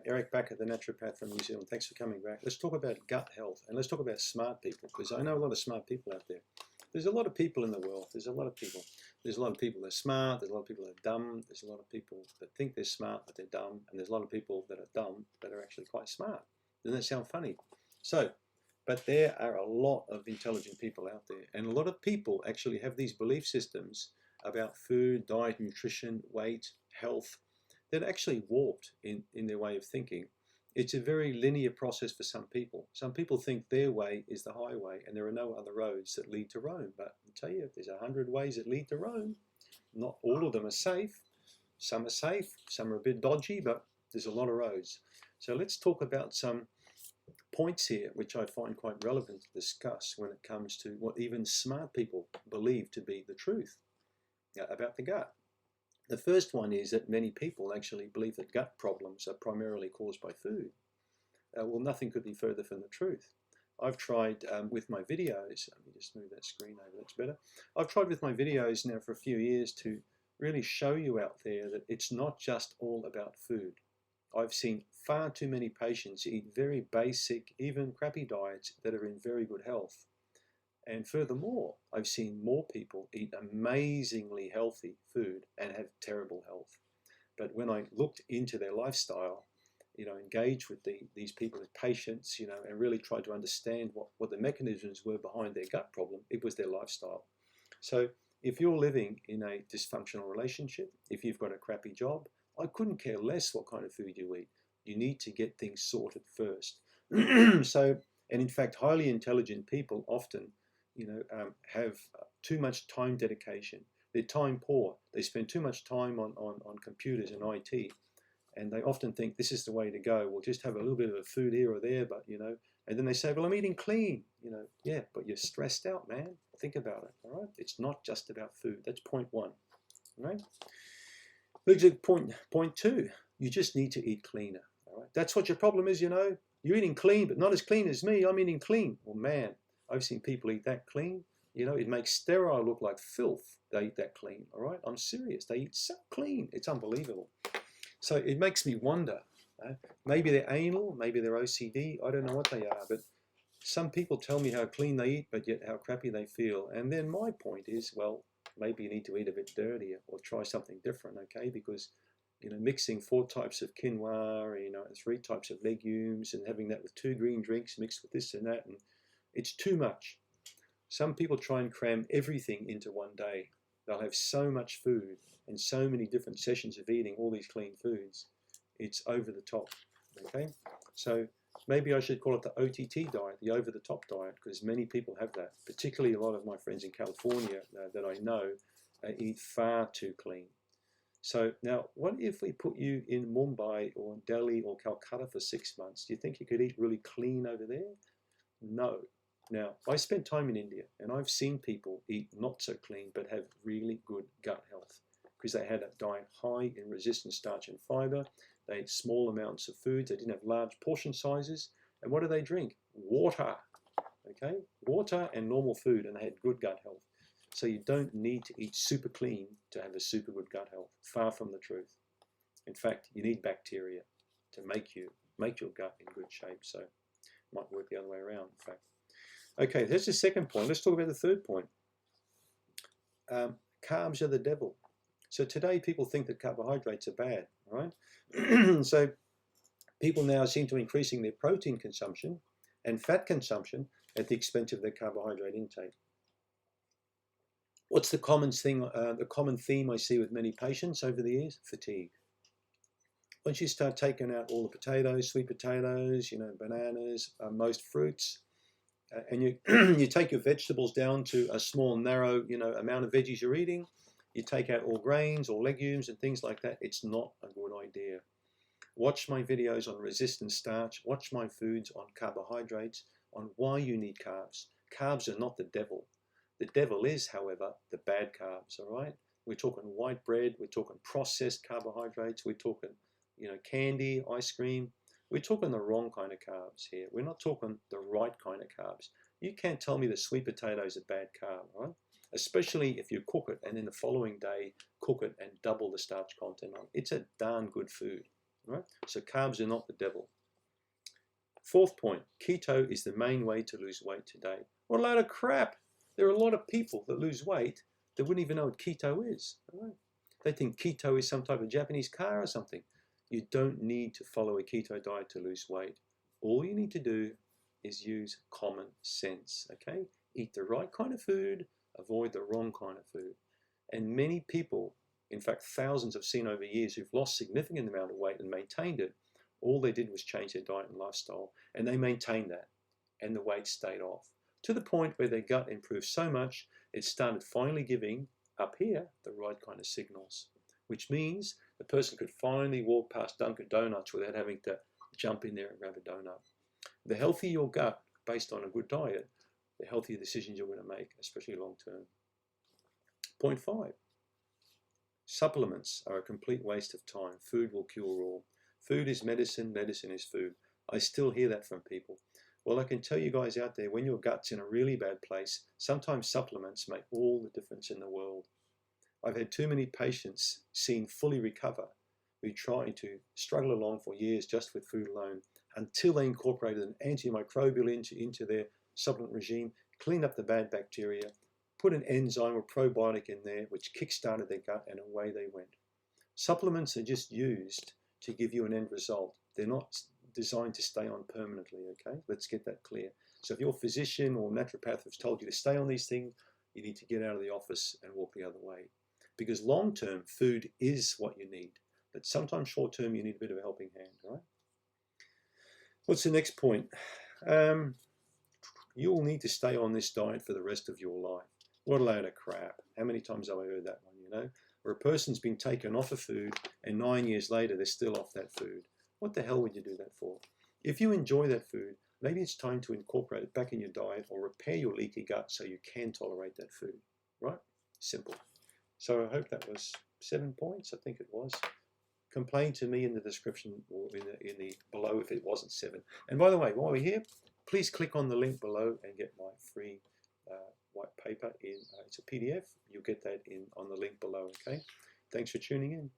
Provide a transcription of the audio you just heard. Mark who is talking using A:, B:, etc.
A: Eric Bakker, the naturopath from New Zealand. Thanks for coming back. Let's talk about gut health and let's talk about smart people, because I know a lot of smart people out there. There's a lot of people in the world. There's a lot of people. There's a lot of people that are smart. There's a lot of people that are dumb. There's a lot of people that think they're smart but they're dumb. And there's a lot of people that are dumb that are actually quite smart. Doesn't that sound funny? But there are a lot of intelligent people out there. And a lot of people actually have these belief systems about food, diet, nutrition, weight, health, that are actually warped in their way of thinking. It's a very linear process for some people. Some people think their way is the highway and there are no other roads that lead to Rome. But I tell you, there's 100 ways that lead to Rome. Not all of them are safe. Some are safe, some are a bit dodgy, but there's a lot of roads. So let's talk about some points here which I find quite relevant to discuss when it comes to what even smart people believe to be the truth about the gut. The first one is that many people actually believe that gut problems are primarily caused by food. Well, nothing could be further from the truth. I've tried with my videos, let me just move that screen over, that's better. I've tried with my videos now for a few years to really show you out there that it's not just all about food. I've seen far too many patients eat very basic, even crappy diets that are in very good health. And furthermore, I've seen more people eat amazingly healthy food and have terrible health. But when I looked into their lifestyle, engaged with these people as patients, and really tried to understand what the mechanisms were behind their gut problem, it was their lifestyle. So if you're living in a dysfunctional relationship, if you've got a crappy job, I couldn't care less what kind of food you eat. You need to get things sorted first. And in fact, highly intelligent people often have too much time dedication. They're time poor. They spend too much time on computers and IT, and they often think this is the way to go. We'll just have a little bit of a food here or there, but and then they say, well, I'm eating clean. Yeah, but you're stressed out, man. Think about it, all right? It's not just about food. That's point one, all right? Look at point two. You just need to eat cleaner, all right? That's what your problem is, You're eating clean, but not as clean as me. I'm eating clean. Well, man, I've seen people eat that clean. It makes sterile look like filth. They eat that clean, all right? I'm serious. They eat so clean. It's unbelievable. So it makes me wonder. Maybe they're anal, maybe they're OCD. I don't know what they are, but some people tell me how clean they eat, but yet how crappy they feel. And then my point is, well, maybe you need to eat a bit dirtier or try something different, okay? Because mixing 4 types of quinoa, 3 types of legumes, and having that with 2 green drinks mixed with this and that, and it's too much. Some people try and cram everything into one day. They'll have so much food and so many different sessions of eating all these clean foods. It's over the top, okay? So maybe I should call it the OTT diet, the over-the-top diet, because many people have that, particularly a lot of my friends in California that I know eat far too clean. So now, what if we put you in Mumbai or Delhi or Calcutta for 6 months? Do you think you could eat really clean over there? No. Now, I spent time in India and I've seen people eat not so clean but have really good gut health because they had a diet high in resistant starch and fiber. They ate small amounts of foods. They didn't have large portion sizes. And what do they drink? Water. Okay? Water and normal food, and they had good gut health. So you don't need to eat super clean to have a super good gut health. Far from the truth. In fact, you need bacteria to make your gut in good shape. So it might work the other way around, in fact. Okay, that's the second point. Let's talk about the third point. Carbs are the devil. So today people think that carbohydrates are bad, right? So people now seem to be increasing their protein consumption and fat consumption at the expense of their carbohydrate intake. What's the common theme I see with many patients over the years? Fatigue. Once you start taking out all the potatoes, sweet potatoes, bananas, most fruits, and you take your vegetables down to a small, narrow, amount of veggies you're eating, you take out all grains or legumes and things like that, it's not a good idea. Watch my videos on resistant starch, watch my foods on carbohydrates, on why you need carbs. Carbs are not the devil. The devil is, however, the bad carbs, all right? We're talking white bread, we're talking processed carbohydrates, we're talking, candy, ice cream. We're talking the wrong kind of carbs here. We're not talking the right kind of carbs. You can't tell me the sweet potato is a bad carb, right? Especially if you cook it and then the following day cook it and double the starch content on it. It's a darn good food, Right? So carbs are not the devil. Fourth point, keto is the main way to lose weight today. What a load of crap. There are a lot of people that lose weight that wouldn't even know what keto is. Right? They think keto is some type of Japanese car or something. You don't need to follow a keto diet to lose weight. All you need to do is use common sense, okay? Eat the right kind of food, avoid the wrong kind of food. And many people, in fact, thousands I've seen over years who've lost significant amount of weight and maintained it, all they did was change their diet and lifestyle, and they maintained that, and the weight stayed off, to the point where their gut improved so much, it started finally giving, up here, the right kind of signals, which means the person could finally walk past Dunkin' Donuts without having to jump in there and grab a donut. The healthier your gut, based on a good diet, the healthier decisions you're going to make, especially long term. Point 5. Supplements are a complete waste of time. Food will cure all. Food is medicine, medicine is food. I still hear that from people. Well, I can tell you guys out there, when your gut's in a really bad place, sometimes supplements make all the difference in the world. I've had too many patients seen fully recover who tried to struggle along for years just with food alone until they incorporated an antimicrobial into their supplement regime, cleaned up the bad bacteria, put an enzyme or probiotic in there which kick-started their gut, and away they went. Supplements are just used to give you an end result. They're not designed to stay on permanently, okay? Let's get that clear. So if your physician or naturopath has told you to stay on these things, you need to get out of the office and walk the other way. Because long-term, food is what you need. But sometimes short-term, you need a bit of a helping hand, right? What's the next point? You'll need to stay on this diet for the rest of your life. What a load of crap. How many times have I heard that one, you know? Where a person's been taken off of food and 9 years later, they're still off that food. What the hell would you do that for? If you enjoy that food, maybe it's time to incorporate it back in your diet or repair your leaky gut so you can tolerate that food, right? Simple. So I hope that was 7 points, I think it was. Complain to me in the description or in the below if it wasn't 7. And by the way, while we're here, please click on the link below and get my free white paper in. It's a PDF. You'll get that on the link below, okay? Thanks for tuning in.